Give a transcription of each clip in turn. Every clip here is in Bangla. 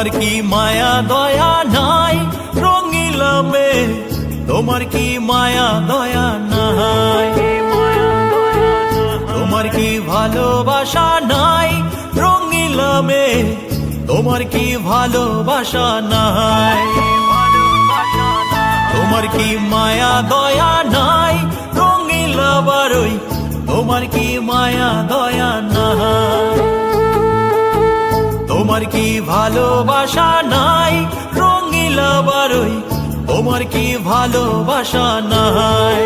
তোমার কি মায়া দয়া নাই রঙিলা মেয়ে, তোমার কি মায়া দয়া নাই, তোমার কি ভালোবাসা নাই রঙিলা মেয়ে, তোমার কি ভালোবাসা নাই, তোমার কি মায়া দয়া নাই রঙিলা বারই, তোমার কি মায়া দয়া নাই, তোমার কি ভালোবাসা নাই রঙিলা বারই, তোমার কি ভালোবাসা নাই।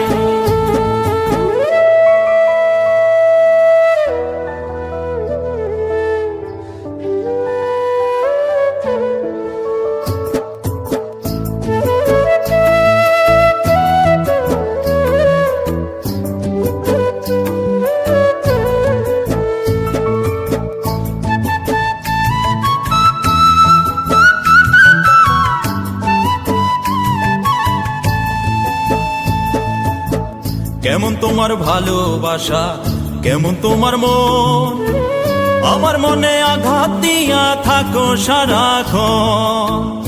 কেমন তোমার ভালোবাসা, কেমন তোমার মন, আমার মনে আঘাত দিয়া থাকো সারাক্ষণ।